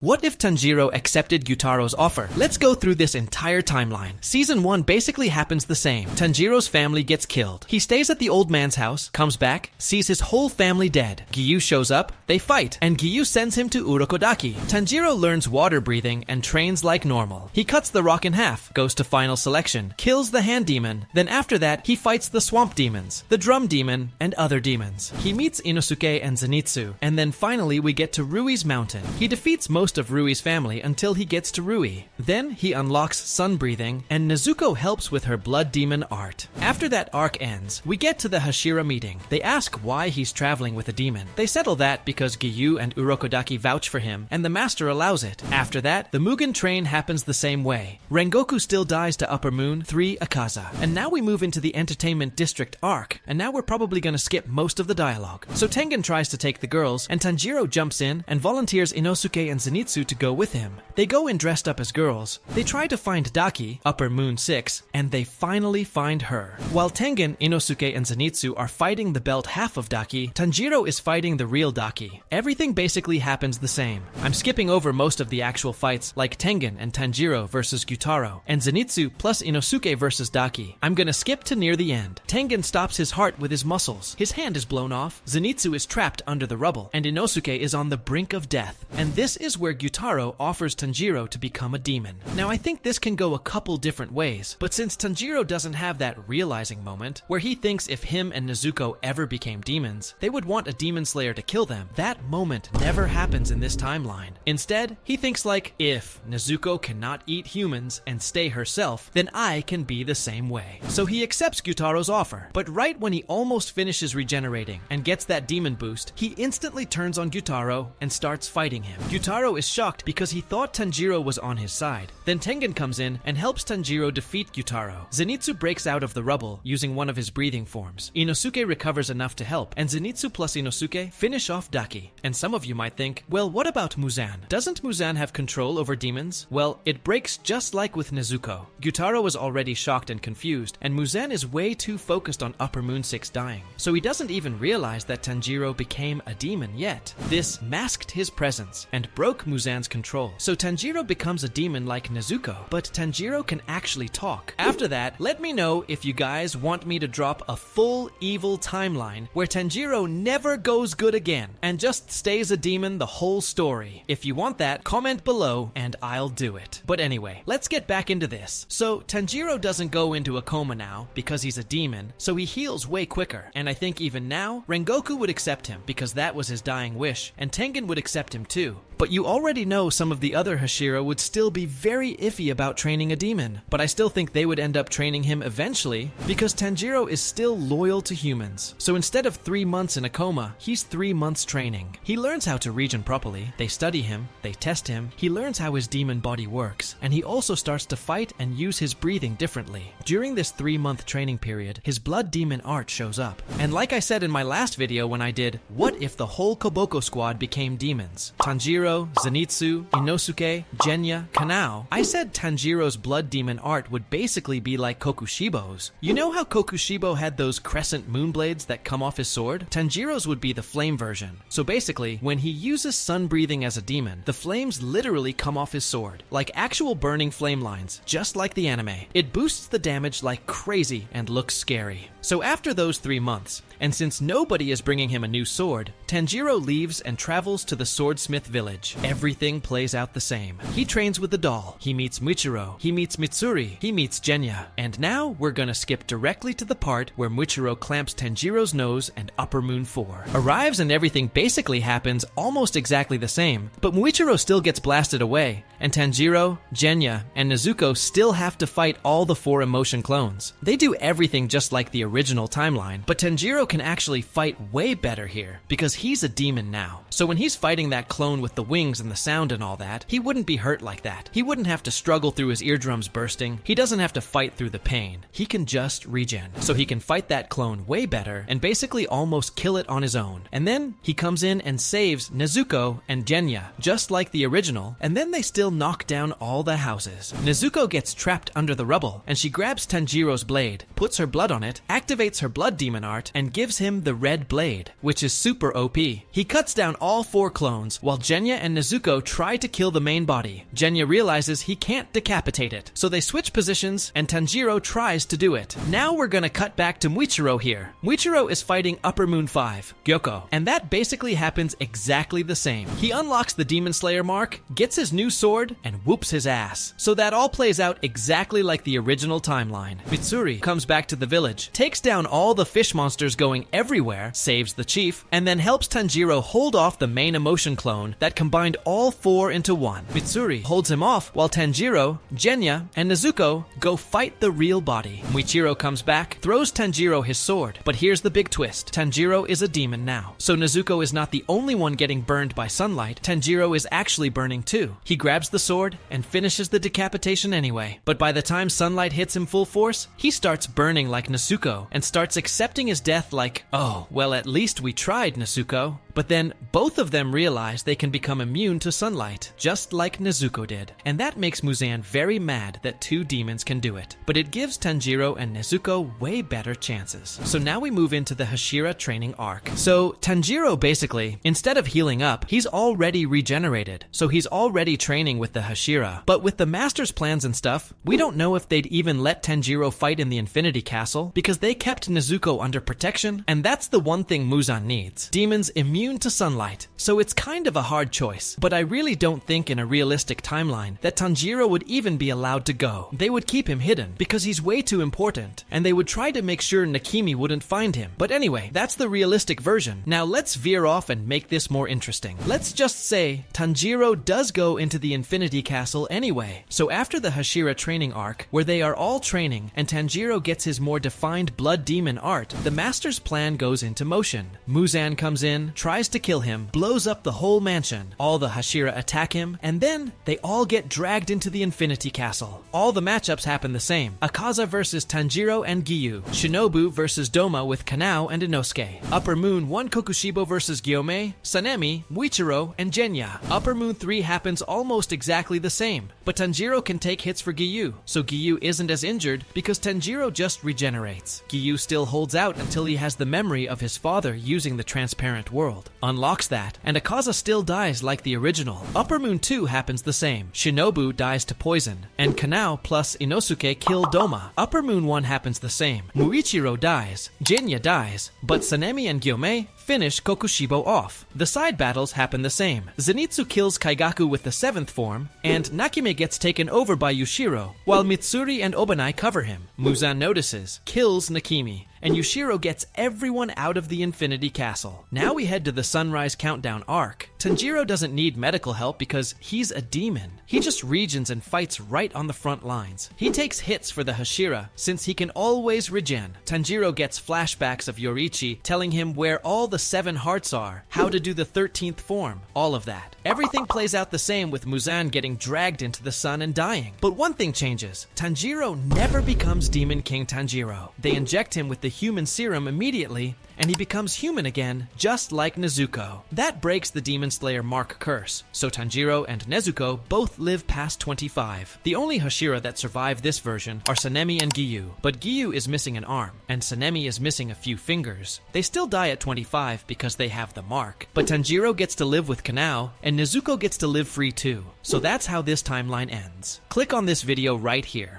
What if Tanjiro accepted Gyutaro's offer? Let's go through this entire timeline. Season 1 basically happens the same. Tanjiro's family gets killed. He stays at the old man's house, comes back, sees his whole family dead. Gyu shows up, they fight, and Gyu sends him to Urokodaki. Tanjiro learns water breathing and trains like normal. He cuts the rock in half, goes to final selection, kills the hand demon, then after that he fights the swamp demons, the drum demon, and other demons. He meets Inosuke and Zenitsu, and then finally we get to Rui's mountain. He defeats most of Rui's family until he gets to Rui. Then he unlocks sun breathing, and Nezuko helps with her blood demon art. After that arc ends, we get to the Hashira meeting. They ask why he's traveling with a demon. They settle that because Gyu and Urokodaki vouch for him, and the master allows it. After that, the Mugen train happens the same way. Rengoku still dies to Upper Moon 3 Akaza. And now we move into the Entertainment District arc, and now we're probably gonna skip most of the dialogue. So Tengen tries to take the girls, and Tanjiro jumps in and volunteers Inosuke and Zenitsu to go with him. They go in dressed up as girls. They try to find Daki, Upper Moon 6, and they finally find her. While Tengen, Inosuke, and Zenitsu are fighting the belt half of Daki, Tanjiro is fighting the real Daki. Everything basically happens the same. I'm skipping over most of the actual fights like Tengen and Tanjiro versus Gyutaro, and Zenitsu plus Inosuke versus Daki. I'm gonna skip to near the end. Tengen stops his heart with his muscles. His hand is blown off, Zenitsu is trapped under the rubble, and Inosuke is on the brink of death. And this is where Gyutaro offers Tanjiro to become a demon. Now I think this can go a couple different ways, but since Tanjiro doesn't have that realizing moment, where he thinks if him and Nezuko ever became demons, they would want a demon slayer to kill them, that moment never happens in this timeline. Instead, he thinks like, if Nezuko cannot eat humans and stay herself, then I can be the same way. So he accepts Gyutaro's offer, but right when he almost finishes regenerating and gets that demon boost, he instantly turns on Gyutaro and starts fighting him. Gyutaro is shocked because he thought Tanjiro was on his side. Then Tengen comes in and helps Tanjiro defeat Gyutaro. Zenitsu breaks out of the rubble using one of his breathing forms. Inosuke recovers enough to help, and Zenitsu plus Inosuke finish off Daki. And some of you might think, well, what about Muzan? Doesn't Muzan have control over demons? Well, it breaks just like with Nezuko. Gyutaro is already shocked and confused, and Muzan is way too focused on Upper Moon 6 dying. So he doesn't even realize that Tanjiro became a demon yet. This masked his presence and broke Muzan's control. So Tanjiro becomes a demon like Nezuko, but Tanjiro can actually talk. After that, let me know if you guys want me to drop a full evil timeline where Tanjiro never goes good again and just stays a demon the whole story. If you want that, comment below and I'll do it. But anyway, let's get back into this. So Tanjiro doesn't go into a coma now because he's a demon, so he heals way quicker. And I think even now, Rengoku would accept him because that was his dying wish, and Tengen would accept him too. But you already know some of the other Hashira would still be very iffy about training a demon, but I still think they would end up training him eventually because Tanjiro is still loyal to humans. So instead of 3 months in a coma, he's 3 months training. He learns how to regen properly, they study him, they test him, he learns how his demon body works, and he also starts to fight and use his breathing differently. During this 3-month training period, his blood demon art shows up. And like I said in my last video when I did, what if the whole Koboko squad became demons? Tanjiro, Zenitsu, Inosuke, Genya, Kanao. I said Tanjiro's blood demon art would basically be like Kokushibo's. You know how Kokushibo had those crescent moon blades that come off his sword? Tanjiro's would be the flame version. So basically, when he uses sun breathing as a demon, the flames literally come off his sword, like actual burning flame lines, just like the anime. It boosts the damage like crazy and looks scary. So after those 3 months, and since nobody is bringing him a new sword, Tanjiro leaves and travels to the Swordsmith village. Everything plays out the same. He trains with the doll, he meets Muichiro, he meets Mitsuri, he meets Genya, and now we're gonna skip directly to the part where Muichiro clamps Tanjiro's nose and Upper Moon 4. Arrives and everything basically happens almost exactly the same, but Muichiro still gets blasted away, and Tanjiro, Genya, and Nezuko still have to fight all the 4 emotion clones. They do everything just like the original timeline, but Tanjiro can actually fight way better here, because he's a demon now. So when he's fighting that clone with the wings and the sound and all that, he wouldn't be hurt like that. He wouldn't have to struggle through his eardrums bursting. He doesn't have to fight through the pain. He can just regen. So he can fight that clone way better and basically almost kill it on his own. And then he comes in and saves Nezuko and Genya, just like the original, and then they still knock down all the houses. Nezuko gets trapped under the rubble, and she grabs Tanjiro's blade, puts her blood on it, activates her blood demon art, and gives him the red blade, which is super OP. He cuts down all 4 clones, while Genya and Nezuko try to kill the main body. Genya realizes he can't decapitate it, so they switch positions, and Tanjiro tries to do it. Now we're gonna cut back to Muichiro here. Muichiro is fighting Upper Moon 5, Gyoko, and that basically happens exactly the same. He unlocks the Demon Slayer mark, gets his new sword, and whoops his ass. So that all plays out exactly like the original timeline. Mitsuri comes back to the village, takes down all the fish monsters going everywhere, saves the chief, and then helps Tanjiro hold off the main emotion clone that combined all 4 into one. Mitsuri holds him off while Tanjiro, Genya, and Nezuko go fight the real body. Muichiro comes back, throws Tanjiro his sword, but here's the big twist. Tanjiro is a demon now, so Nezuko is not the only one getting burned by sunlight. Tanjiro is actually burning too. He grabs the sword and finishes the decapitation anyway, but by the time sunlight hits him full force, he starts burning like Nezuko and starts accepting his death like, oh, well, at least we tried, Nezuko. But then both of them realize they can become immune to sunlight, just like Nezuko did. And that makes Muzan very mad that 2 demons can do it. But it gives Tanjiro and Nezuko way better chances. So now we move into the Hashira training arc. So Tanjiro basically, instead of healing up, he's already regenerated. So he's already training with the Hashira. But with the Master's plans and stuff, we don't know if they'd even let Tanjiro fight in the Infinity Castle because they kept Nezuko under protection, and that's the one thing Muzan needs. Demons immune to sunlight, so it's kind of a hard choice. But I really don't think in a realistic timeline that Tanjiro would even be allowed to go. They would keep him hidden because he's way too important, and they would try to make sure Nakimi wouldn't find him. But anyway, that's the realistic version. Now let's veer off and make this more interesting. Let's just say Tanjiro does go into the Infinity Castle anyway. So after the Hashira training arc, where they are all training and Tanjiro gets his more defined blood demon art, the Master's plan goes into motion. Muzan comes in, tries to kill him, blows up the whole mansion. All the Hashira attack him, and then they all get dragged into the Infinity Castle. All the matchups happen the same. Akaza versus Tanjiro and Giyu. Shinobu versus Doma with Kanao and Inosuke. Upper Moon 1 Kokushibo versus Gyomei, Sanemi, Muichiro, and Genya. Upper Moon 3 happens almost exactly the same, but Tanjiro can take hits for Giyu, so Giyu isn't as injured because Tanjiro just regenerates. Giyu still holds out until he has the memory of his father using the transparent world. Unlocks that, and Akaza still dies like the original. Upper Moon 2 happens the same. Shinobu dies to poison, and Kanao plus Inosuke kill Doma. Upper Moon 1 happens the same. Muichiro dies, Genya dies, but Sanemi and Gyomei finish Kokushibo off. The side battles happen the same. Zenitsu kills Kaigaku with the 7th form, and Nakime gets taken over by Yushiro, while Mitsuri and Obanai cover him. Muzan notices, kills Nakimi, and Yushiro gets everyone out of the Infinity Castle. Now we head to the Sunrise Countdown arc. Tanjiro doesn't need medical help because he's a demon. He just regions and fights right on the front lines. He takes hits for the Hashira since he can always regen. Tanjiro gets flashbacks of Yoriichi telling him where all the 7 hearts are, how to do the 13th form, all of that. Everything plays out the same with Muzan getting dragged into the sun and dying. But one thing changes. Tanjiro never becomes Demon King Tanjiro. They inject him with the human serum immediately, and he becomes human again, just like Nezuko. That breaks the Demon Slayer mark curse, so Tanjiro and Nezuko both live past 25. The only Hashira that survive this version are Sanemi and Giyu, but Giyu is missing an arm, and Sanemi is missing a few fingers. They still die at 25 because they have the mark, but Tanjiro gets to live with Kanao, and Nezuko gets to live free too. So that's how this timeline ends. Click on this video right here.